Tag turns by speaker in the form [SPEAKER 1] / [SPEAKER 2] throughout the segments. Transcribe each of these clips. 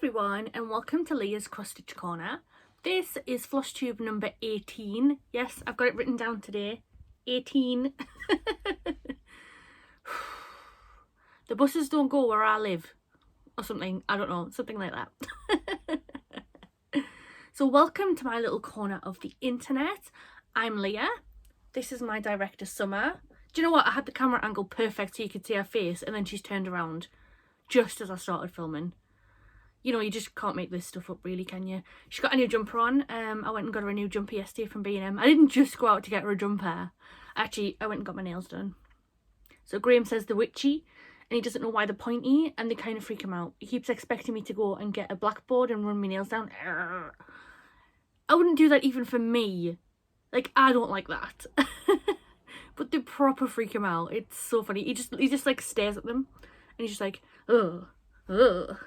[SPEAKER 1] everyone, and welcome to Leah's Cross Stitch Corner. This is Floss Tube number 18. Yes, I've got it written down today. 18. The buses don't go where I live. Or something. I don't know. Something like that. So welcome to my little corner of the internet. I'm Leah. This is my director, Summer. Do you know what? I had the camera angle perfect so you could see her face, and then she's turned around just as I started filming. You know, you just can't make this stuff up really, can you? She's got a new jumper on. I went and got her a new jumper yesterday from B&M. I didn't just go out to get her a jumper. Actually, I went and got my nails done. So Graham says they're witchy, and he doesn't know why they're pointy, and they kind of freak him out. He keeps expecting me to go and get a blackboard and run my nails down. I wouldn't do that even for me. Like, I don't like that. But they proper freak him out. It's so funny. He just like stares at them, and he's just like, ugh, ugh.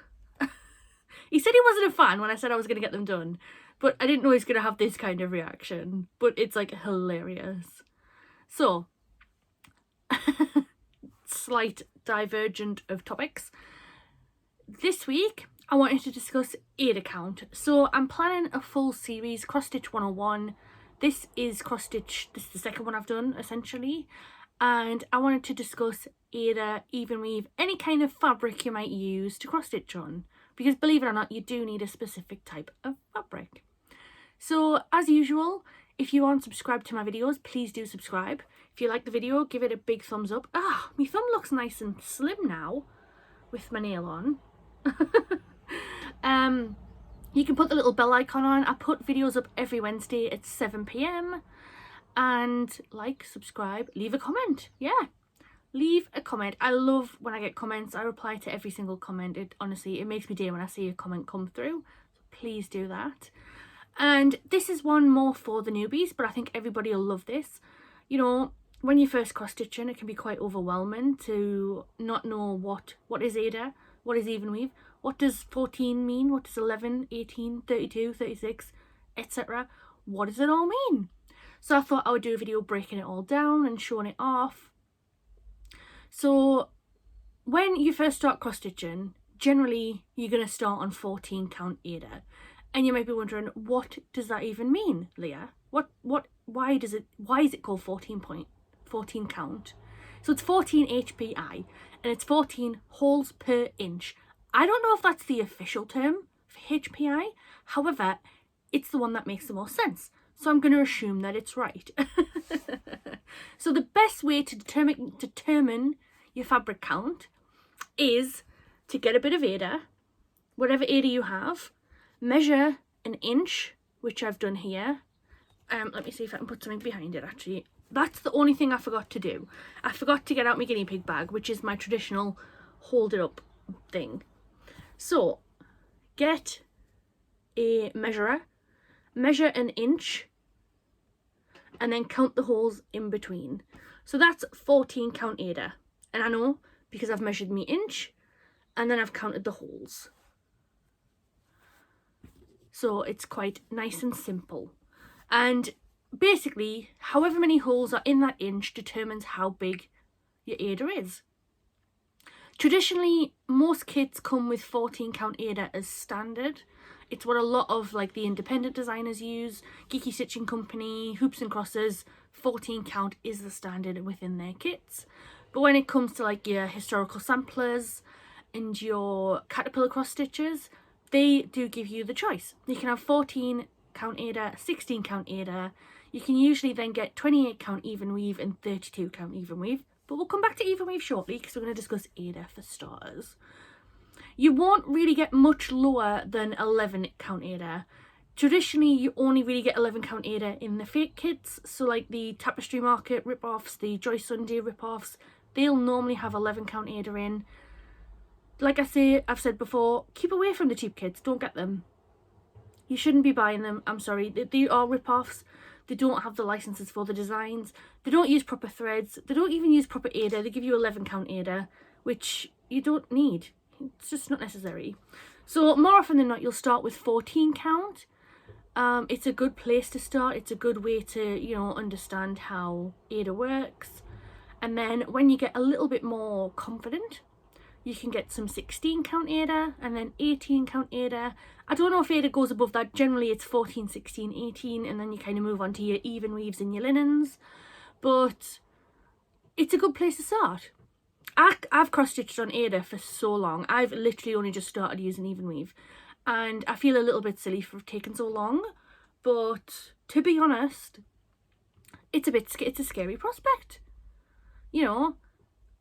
[SPEAKER 1] He said he wasn't a fan when I said I was going to get them done, but I didn't know he was going to have this kind of reaction. But it's like hilarious. So, slight divergent of topics. This week, I wanted to discuss Aida count. So I'm planning a full series, Cross Stitch 101. This is Cross Stitch, this is the second one I've done, essentially. And I wanted to discuss Aida, Evenweave, any kind of fabric you might use to cross stitch on. Because believe it or not, you do need a specific type of fabric. So as usual, if you aren't subscribed to my videos, please do subscribe. If you like the video, give it a big thumbs up. Ah, my thumb looks nice and slim now with my nail on. You can put the little bell icon on. I put videos up every Wednesday at 7 PM. And like, subscribe, leave a comment. Yeah. Leave a comment. I love when I get comments. I reply to every single comment. Honestly, it makes me day when I see a comment come through. So please do that. And this is one more for the newbies, but I think everybody will love this. You know, when you're first cross stitching, it can be quite overwhelming to not know what is Aida, what is Evenweave, what does 14 mean, what does 11, 18, 32, 36, etc. What does it all mean? So I thought I would do a video breaking it all down and showing it off. So when you first start cross stitching, generally you're going to start on 14 count Aida, and you might be wondering, what does that even mean, Leah? Why is it called 14 count? So it's 14 HPI, and it's 14 holes per inch. I don't know if that's the official term for HPI, however, it's the one that makes the most sense. So I'm going to assume that it's right. So the best way to determine your fabric count is to get a bit of Aida, whatever Aida you have, measure an inch, which I've done here. Let me see if I can put something behind it actually. That's the only thing I forgot to do. I forgot to get out my guinea pig bag, which is my traditional hold it up thing. So get a measurer, measure an inch, and then count the holes in between. So that's 14 count Aida. And I know because I've measured me inch and then I've counted the holes. So it's quite nice and simple. And basically, however many holes are in that inch determines how big your Aida is. Traditionally, most kits come with 14 count Aida as standard. It's what a lot of like the independent designers use. Geeky Stitching Company, Hoops and Crosses, 14 count is the standard within their kits. But when it comes to like your historical samplers and your caterpillar cross stitches, they do give you the choice. You can have 14 count Aida, 16 count Aida. You can usually then get 28 count Evenweave and 32 count Evenweave. But we'll come back to Evenweave shortly because we're going to discuss Aida for starters. You won't really get much lower than 11 count Aida. Traditionally, you only really get 11 count Aida in the fake kits. So like the Tapestry Market rip-offs, the Joy Sunday rip-offs, they'll normally have 11 count Aida in. Like I've said before, keep away from the cheap kits. Don't get them. You shouldn't be buying them. I'm sorry. They are rip-offs. They don't have the licenses for the designs. They don't use proper threads. They don't even use proper Aida. They give you 11 count Aida, which you don't need. It's just not necessary. So more often than not, you'll start with 14 count. It's a good place to start. It's a good way to, you know, understand how Aida works. And then when you get a little bit more confident, You can get some 16 count Aida and then 18 count Aida. I don't know if Aida goes above that. Generally it's 14, 16, 18, and then you kind of move on to your even weaves and your linens. But it's a good place to start. I've cross-stitched on Aida for so long. I've literally only just started using Evenweave, and I feel a little bit silly for taking so long, but to be honest, it's a scary prospect. You know,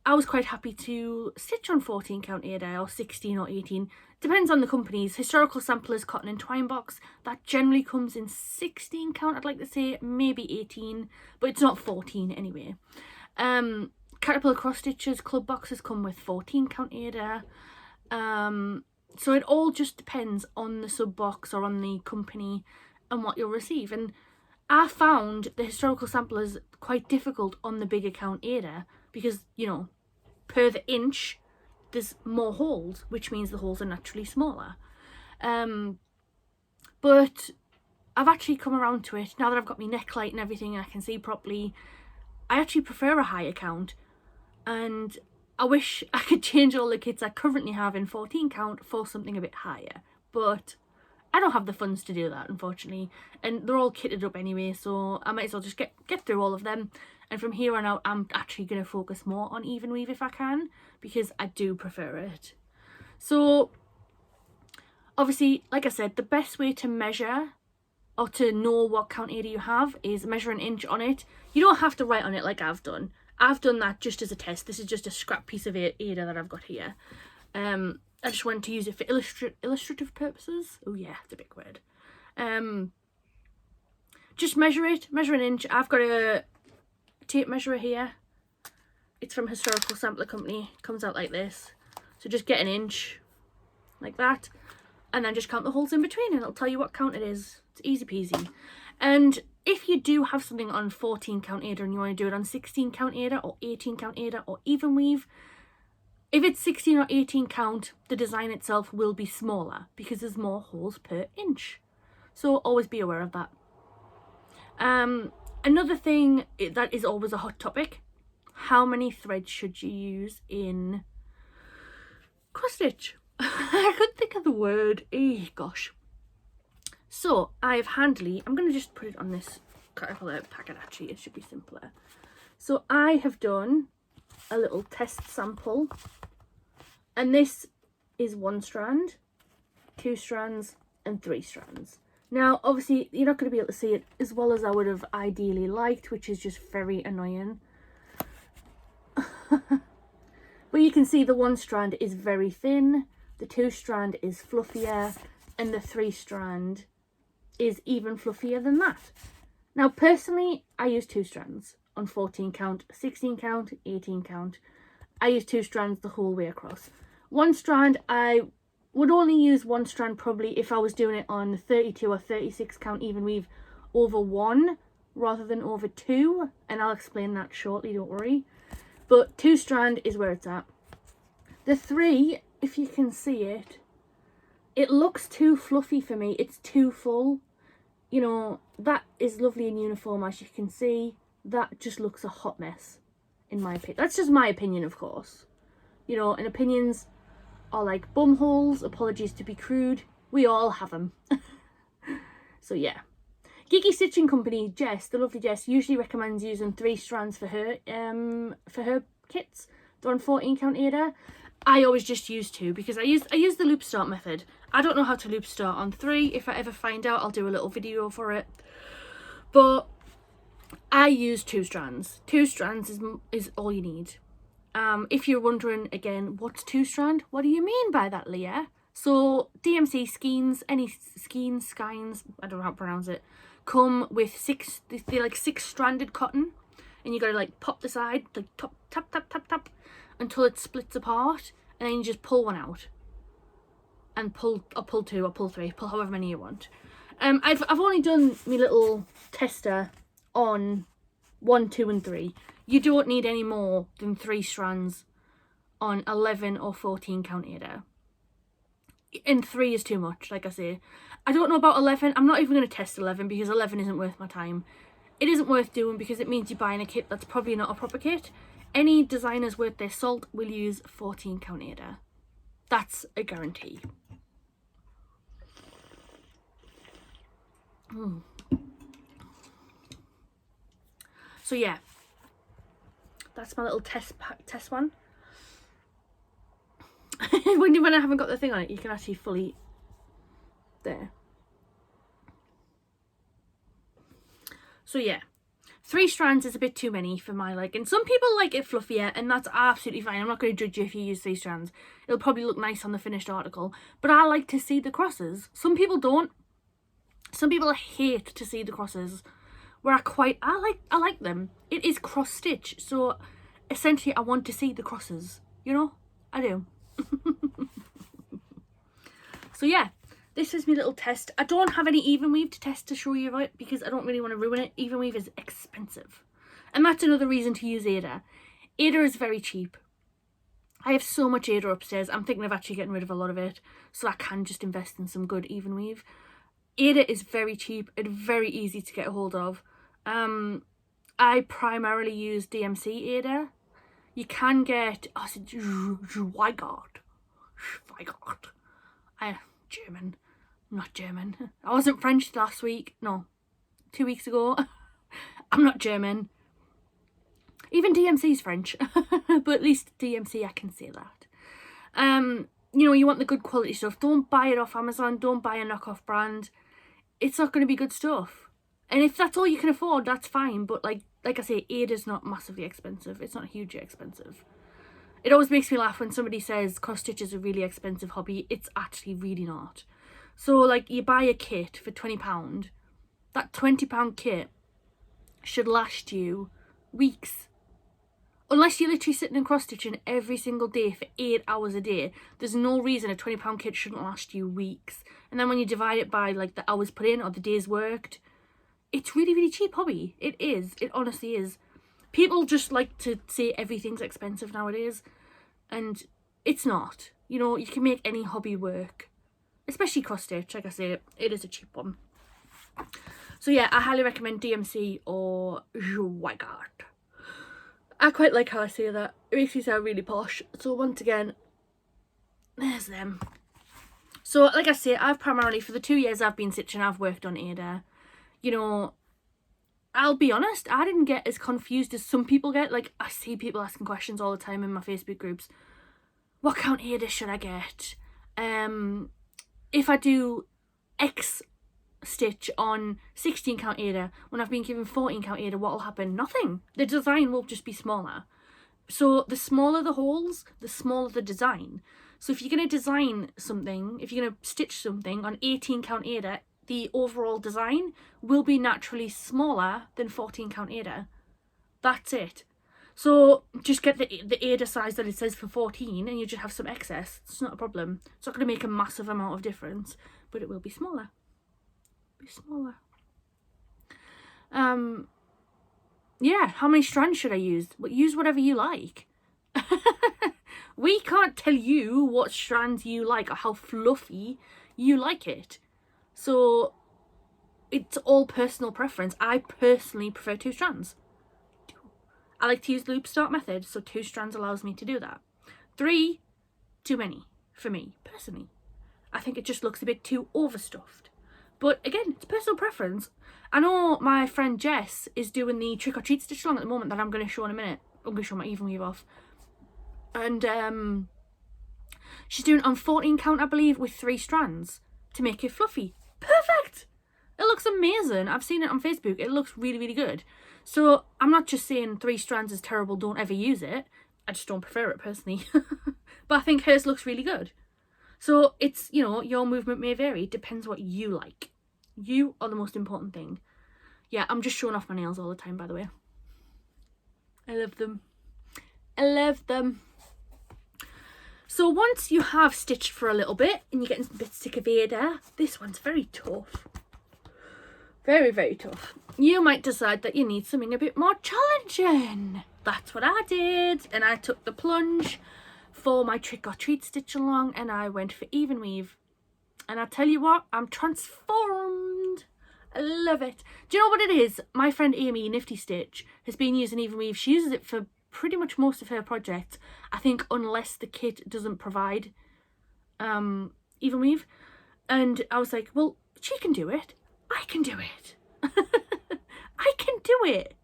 [SPEAKER 1] I was quite happy to stitch on 14 count Aida or 16 or 18. Depends on the companies. Historical Samplers Cotton and Twine box, that generally comes in 16 count, I'd like to say, maybe 18, but it's not 14 anyway. Caterpillar Cross Stitches club boxes come with 14 count Aida. So it all just depends on the sub box or on the company and what you'll receive. And I found the historical samplers quite difficult on the bigger count Aida because, you know, per the inch there's more holes, which means the holes are naturally smaller. But I've actually come around to it now that I've got my neck light and everything and I can see properly. I actually prefer a higher count, and I wish I could change all the kits I currently have in 14 count for something a bit higher, but I don't have the funds to do that, unfortunately, and they're all kitted up anyway, so I might as well just get through all of them. And from here on out, I'm actually going to focus more on Evenweave if I can, because I do prefer it. So obviously, like I said, the best way to measure or to know what count Aida you have is measure an inch on it. You don't have to write on it like I've done. I've done that just as a test. This is just a scrap piece of Aida that I've got here. I just wanted to use it for illustrative purposes. Oh yeah, it's a big word. Just measure it, measure an inch. I've got a tape measurer here. It's from Historical Sampler Company. It comes out like this. So just get an inch, like that, and then just count the holes in between and it'll tell you what count it is. It's easy peasy. And if you do have something on 14 count Aida and you want to do it on 16 count Aida or 18 count Aida or Evenweave, if it's 16 or 18 count, the design itself will be smaller because there's more holes per inch. So always be aware of that. Another thing that is always a hot topic, how many threads should you use in cross stitch? I couldn't think of the word. Gosh. So I've handily, I'm going to just put it on this Caterpillar packet actually, it should be simpler. So I have done a little test sample, and this is 1 strand, 2 strands and 3 strands. Now obviously you're not going to be able to see it as well as I would have ideally liked, which is just very annoying. But you can see the 1 strand is very thin, the 2 strand is fluffier, and the 3 strand is even fluffier than that. Now personally I use 2 strands on 14 count, 16 count, 18 count. I use 2 strands the whole way across. 1 strand, I would only use 1 strand probably if I was doing it on 32 or 36 count Evenweave over 1 rather than over 2, and I'll explain that shortly, don't worry. But 2 strand is where it's at. The 3, if you can see it, it looks too fluffy for me. It's too full. You know, that is lovely and uniform as you can see. That just looks a hot mess in my opinion. That's just my opinion, of course. You know, and opinions are like bum holes. Apologies to be crude. We all have them. So yeah. Geeky Stitching Company, Jess, the lovely Jess, usually recommends using 3 strands for her kits. They're on 14 count Aida. I always just use 2 because I use the loop start method. I don't know how to loop start on 3. If I ever find out, I'll do a little video for it. But I use 2 strands. 2 strands is all you need. If you're wondering again, what's 2 strand? What do you mean by that, Leah? So DMC skeins, any skeins, I don't know how to pronounce it, come with 6, they're like 6 stranded cotton, and you gotta like pop the side, like tap until it splits apart, and then you just pull one out and pull 2 or pull 3, pull however many you want. I've only done my little tester on 1, 2 and 3. You don't need any more than 3 strands on 11 or 14 count Aida. And 3 is too much, like I say. I don't know about 11. I'm not even going to test 11 because 11 isn't worth my time. It isn't worth doing because it means you're buying a kit that's probably not a proper kit. Any designers worth their salt will use 14 count Aida. That's a guarantee. So yeah, that's my little test one. when I haven't got the thing on it, you can actually fully there. So yeah, 3 strands is a bit too many for my liking. Some people like it fluffier, and that's absolutely fine. I'm not going to judge you if you use 3 strands. It'll probably look nice on the finished article, but I like to see the crosses. Some people don't. Some people hate to see the crosses, where I like them. It is cross stitch, so essentially I want to see the crosses, you know? I do. So yeah, this is my little test. I don't have any Evenweave to test to show you about because I don't really want to ruin it. Evenweave is expensive, and that's another reason to use Aida. Aida is very cheap. I have so much Aida upstairs. I'm thinking of actually getting rid of a lot of it so I can just invest in some good Evenweave. Aida is very cheap and very easy to get a hold of. I primarily use DMC Aida. You can get Schweigart. German. I'm not German. I wasn't French last week. No, 2 weeks ago. I'm not German. Even DMC's French. But at least DMC I can say that. You know, you want the good quality stuff. Don't buy it off Amazon. Don't buy a knockoff brand. It's not going to be good stuff. And if that's all you can afford, that's fine. But like I say, Aida's not massively expensive. It's not hugely expensive. It always makes me laugh when somebody says cross stitch is a really expensive hobby. It's actually really not. So like you buy a kit for £20. That £20 kit should last you weeks. Unless you're literally sitting and cross stitching every single day for 8 hours a day, there's no reason a £20 kit shouldn't last you weeks. And then when you divide it by like the hours put in or the days worked, it's really, really cheap hobby. It is. It honestly is. People just like to say everything's expensive nowadays, and it's not. You know, you can make any hobby work, especially cross stitch. Like I say, it is a cheap one. So yeah, I highly recommend DMC or Schweigart. I quite like how I say that. It makes me sound really posh. So once again, there's them. So like I say, I've primarily, for the 2 years I've been stitching, I've worked on Aida. You know, I'll be honest, I didn't get as confused as some people get. Like, I see people asking questions all the time in my Facebook groups. What count Aida should I get? If I do X stitch on 16 count Aida when I've been given 14 count Aida, what will happen? Nothing. The design will just be smaller. So the smaller the holes, the smaller the design. So if you're going to design something, if you're going to stitch something on 18 count Aida, the overall design will be naturally smaller than 14 count Aida. That's it. So just get the Aida size that it says for 14 and you just have some excess. It's not a problem. It's not going to make a massive amount of difference, but it will be smaller. Yeah, how many strands should I use? Well, use whatever you like. We can't tell you what strands you like or how fluffy you like it. So it's all personal preference. I personally prefer 2 strands. I like to use the loop start method, so 2 strands allows me to do that. 3, too many for me, personally. I think it just looks a bit too overstuffed. But again, it's personal preference. I know my friend Jess is doing the trick or treat stitch along at the moment that I'm going to show in a minute. I'm going to show my Evenweave off. And she's doing it on 14 count, I believe, with 3 strands to make it fluffy. Perfect! It looks amazing. I've seen it on Facebook. It looks really, really good. So I'm not just saying 3 strands is terrible, don't ever use it. I just don't prefer it personally. But I think hers looks really good. So it's, you know, your movement may vary. It depends what you like. You are the most important thing. Yeah, I'm just showing off my nails all the time, by the way. I love them. I love them. So once you have stitched for a little bit and you're getting a bit sick of Aida, this one's very tough. Very, very tough. You might decide that you need something a bit more challenging. That's what I did. And I took the plunge for my trick or treat stitch along and I went for Evenweave. And I tell you what, I'm transformed. I love it. Do you know what it is? My friend Amy, Nifty Stitch, has been using Evenweave. She uses it for pretty much most of her projects. I think unless the kit doesn't provide Evenweave, and I was like, well, she can do it, I can do it. I can do it.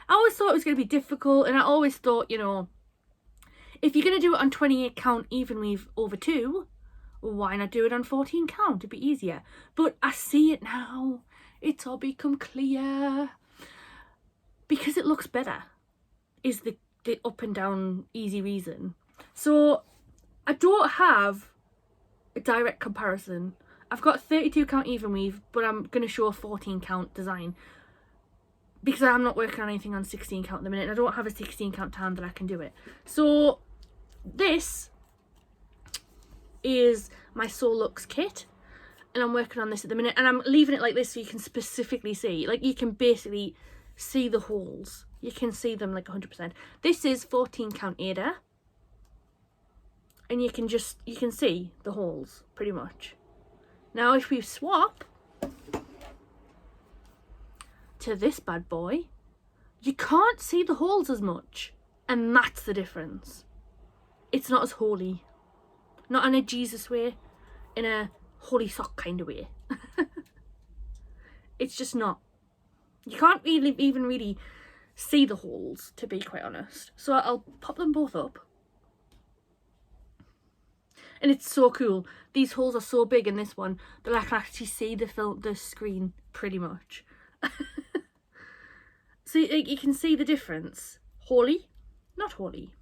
[SPEAKER 1] I always thought it was going to be difficult, and I always thought, you know, if you're going to do it on 28 count Evenweave over 2, well, why not do it on 14 count? It'd be easier. But I see it now. It's all become clear. Because it looks better is the up and down easy reason. So I don't have a direct comparison. I've got 32 count Evenweave, but I'm going to show a 14 count design. Because I'm not working on anything on 16 count at the minute, and I don't have a 16 count time that I can do it. So this is my Soul Lux kit, and I'm working on this at the minute, and I'm leaving it like this so you can specifically see, like, you can basically see the holes. You can see them like 100%. This is 14 count Aida, and you can see the holes pretty much. Now if we swap to this bad boy, you can't see the holes as much, and that's the difference. It's not as holy, not in a Jesus way, in a holy sock kind of way. It's just not. You can't really even really see the holes, to be quite honest. So I'll pop them both up, and it's so cool. These holes are so big in this one that I can actually see the screen pretty much. So you can see the difference. Holy, not holy.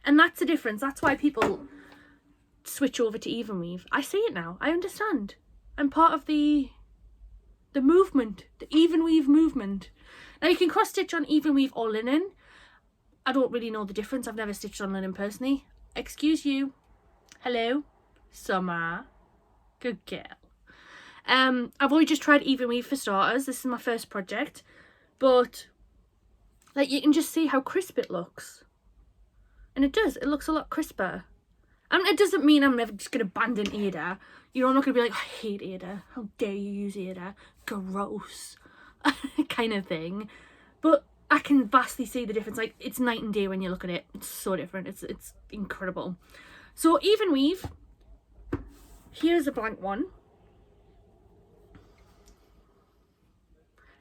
[SPEAKER 1] And that's the difference. That's why people switch over to Evenweave. I see it now. I understand. I'm part of the movement, the Evenweave movement. Now you can cross stitch on Evenweave or linen. I don't really know the difference. I've never stitched on linen personally. Excuse you. Hello, Summer. Good girl. I've only just tried Evenweave for starters. This is my first project, but like you can just see how crisp it looks, and it does. It looks a lot crisper. It doesn't mean I'm never just gonna abandon Aida. You know, I'm not gonna be like, I hate Aida. How dare you use Aida? Gross, kind of thing. But I can vastly see the difference. Like, it's night and day when you look at it. It's so different. It's incredible. So Evenweave. Here's a blank one.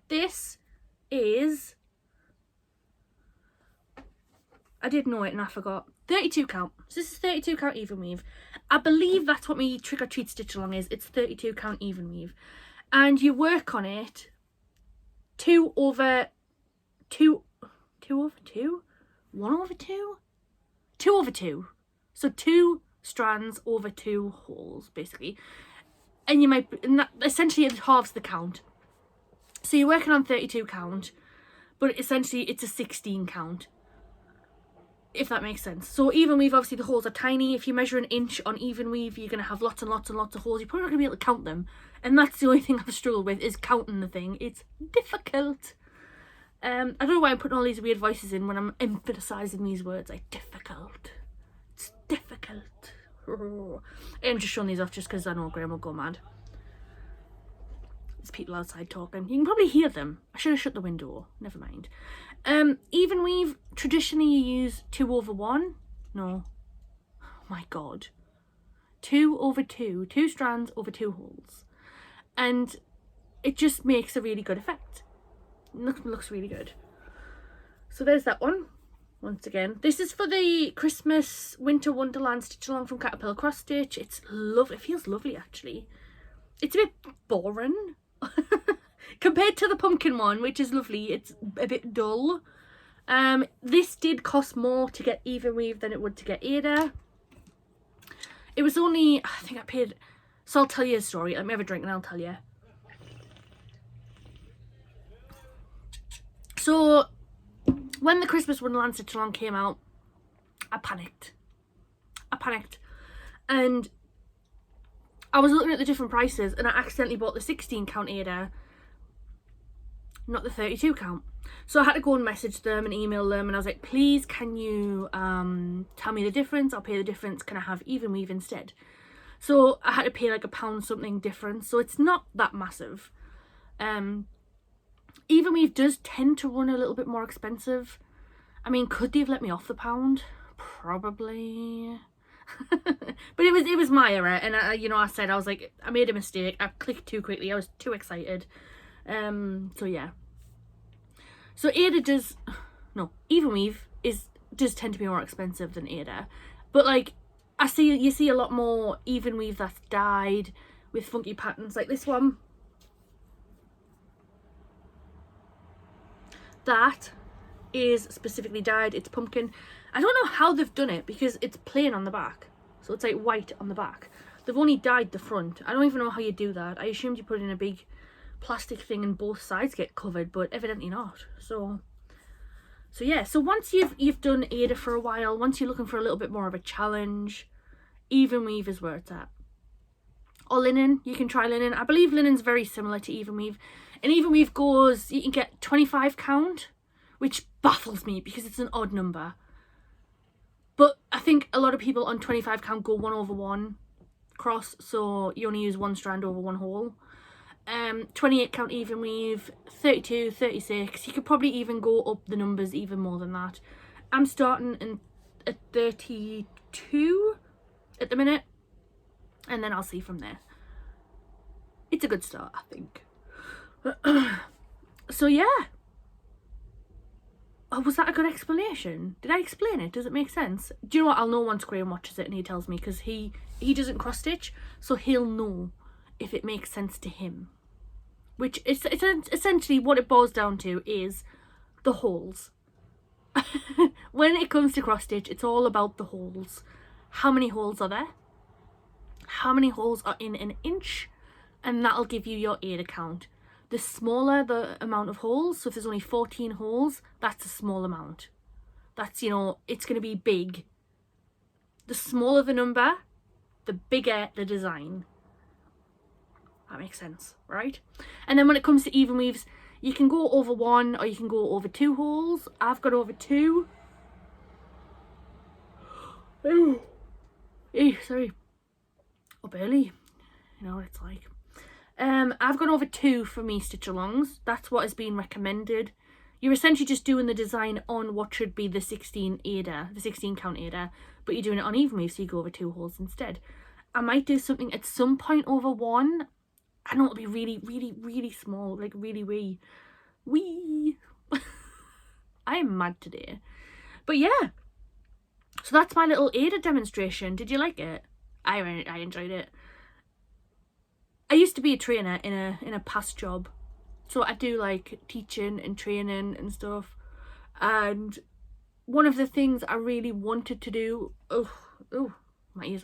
[SPEAKER 1] This is, I did know it and I forgot, 32 count. So this is 32 count Evenweave. I believe that's what my trick or treat stitch along is. It's 32 count Evenweave, and you work on it 2 over 2, 2 over 2, 1 over 2, 2 over 2. So 2 strands over 2 holes basically, and you might, and that essentially it halves the count. So you're working on 32 count, but essentially it's a 16 count, if that makes sense. So Evenweave, obviously the holes are tiny. If you measure an inch on Evenweave, you're going to have lots and lots and lots of holes. You're probably not going to be able to count them. And that's the only thing I've struggled with, is counting the thing. It's difficult. I don't know why I'm putting all these weird voices in when I'm emphasising these words, like difficult. It's difficult. I'm just showing these off just because I know Graham will go mad. There's people outside talking. You can probably hear them. I should have shut the window. Never mind. Evenweave, traditionally you use 2 over 1. No. Oh my god. 2 over 2. 2 strands over 2 holes. And it just makes a really good effect. It looks really good. So there's that one. Once again, this is for the Christmas Winter Wonderland stitch along from Caterpillar Cross Stitch. It's lovely. It feels lovely actually. It's a bit boring compared to the pumpkin one, which is lovely. It's a bit dull. This did cost more to get Evenweave than it would to get Aida. It was only, I think I paid, so I'll tell you a story. Let me have a drink and I'll tell you. So when the Christmas Wonderland stitch along came out, I panicked. And I was looking at the different prices and I accidentally bought the 16 count Aida, not the 32 count. So I had to go and message them and email them, and I was like, please can you tell me the difference? I'll pay the difference. Can I have Evenweave instead? So I had to pay like £1 something difference, so it's not that massive. Evenweave does tend to run a little bit more expensive. I mean, could they have let me off the £1? Probably. But it was my error, and I said, I was like, I made a mistake. I clicked too quickly. I was too excited. So yeah. So Aida Evenweave does tend to be more expensive than Aida, but like you see a lot more Evenweave that's dyed with funky patterns, like this one. That is specifically dyed. It's pumpkin. I don't know how they've done it because it's plain on the back, so it's like white on the back. They've only dyed the front. I don't even know how you do that. I assumed you put it in a big plastic thing and both sides get covered, but evidently not. So yeah, so once you've done Aida for a while, once you're looking for a little bit more of a challenge, Evenweave is where it's at. Or linen, you can try linen. I believe linen's very similar to Evenweave. And Evenweave goes, you can get 25 count, which baffles me because it's an odd number. But I think a lot of people on 25 count go 1/1 cross, so you only use one strand over one hole. 28 count Evenweave, 32, 36. You could probably even go up the numbers even more than that. I'm starting at 32 at the minute, and then I'll see from there. It's a good start, I think. So yeah. Oh, was that a good explanation? Did I explain it? Does it make sense? Do you know what? I'll know once Graham watches it and he tells me, because he doesn't cross stitch, so he'll know if it makes sense to him. Which is essentially what it boils down to is the holes. When it comes to cross stitch, it's all about the holes. How many holes are there? How many holes are in an inch? And that'll give you your Aida count. The smaller the amount of holes, so if there's only 14 holes, that's a small amount. That's, it's going to be big. The smaller the number, the bigger the design. That makes sense, right? And then when it comes to Evenweaves, you can go over 1 or you can go over 2 holes. I've got over 2. Oh, sorry. Up early. You know what it's like. I've gone over 2 for me stitch alongs. That's what has been recommended. You're essentially just doing the design on what should be the 16 Aida, the 16 count Aida, but you're doing it on Evenweave, so you go over 2 holes instead. I might do something at some point over 1. I know it'll be really, really, really small, like really wee. I am mad today. But yeah, so that's my little Aida demonstration. Did you like it? I enjoyed it. I used to be a trainer in a past job, so I do like teaching and training and stuff. And one of the things I really wanted to do, my ears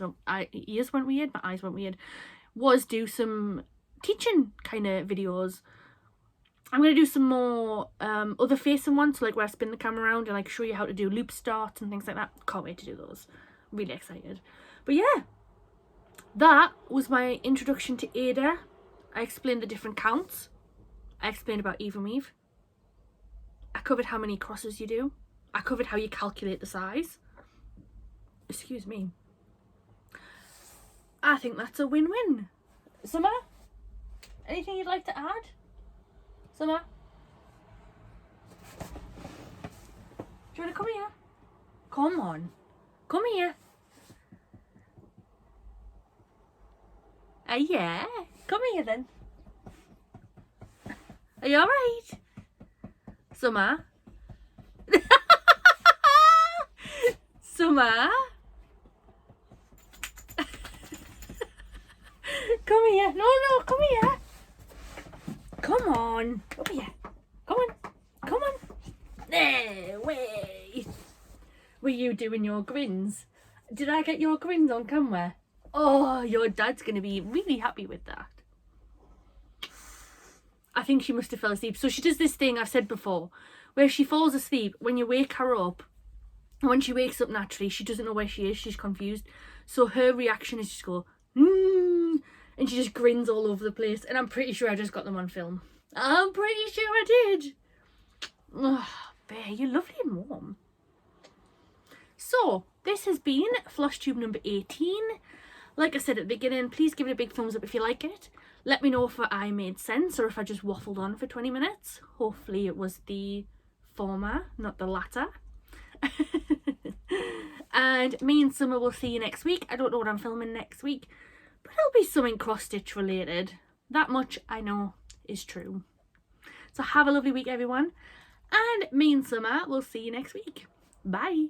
[SPEAKER 1] went weird, my eyes went weird, was do some teaching kind of videos. I'm going to do some more other facing ones, so like where I spin the camera around and like show you how to do loop starts and things like that. Can't wait to do those. I'm really excited. But yeah, that was my introduction to Aida. I explained the different counts. I explained about Evenweave. I covered how many crosses you do. I covered how you calculate the size. Excuse me. I think that's a win-win. Summer? Anything you'd like to add? Summer? Do you want to come here? Come on. Come here. Yeah. Come here then. Are you alright? Summer? Summer? Come here. No, come here. Come on. Come here. Come on. Come on. There, way. Were you doing your grins? Did I get your grins on camera? Oh, your dad's going to be really happy with that. I think she must have fell asleep. So she does this thing I've said before, where she falls asleep. When you wake her up, and when she wakes up naturally, she doesn't know where she is. She's confused. So her reaction is just go, and she just grins all over the place. And I'm pretty sure I just got them on film. I'm pretty sure I did. Oh, Bear, you're lovely and warm. So, this has been FlossTube number 18. Like I said at the beginning, please give it a big thumbs up if you like it. Let me know if I made sense or if I just waffled on for 20 minutes. Hopefully it was the former, not the latter. And me and Summer will see you next week. I don't know what I'm filming next week, but it'll be something cross-stitch related. That much I know is true. So have a lovely week, everyone. And me and Summer will see you next week. Bye.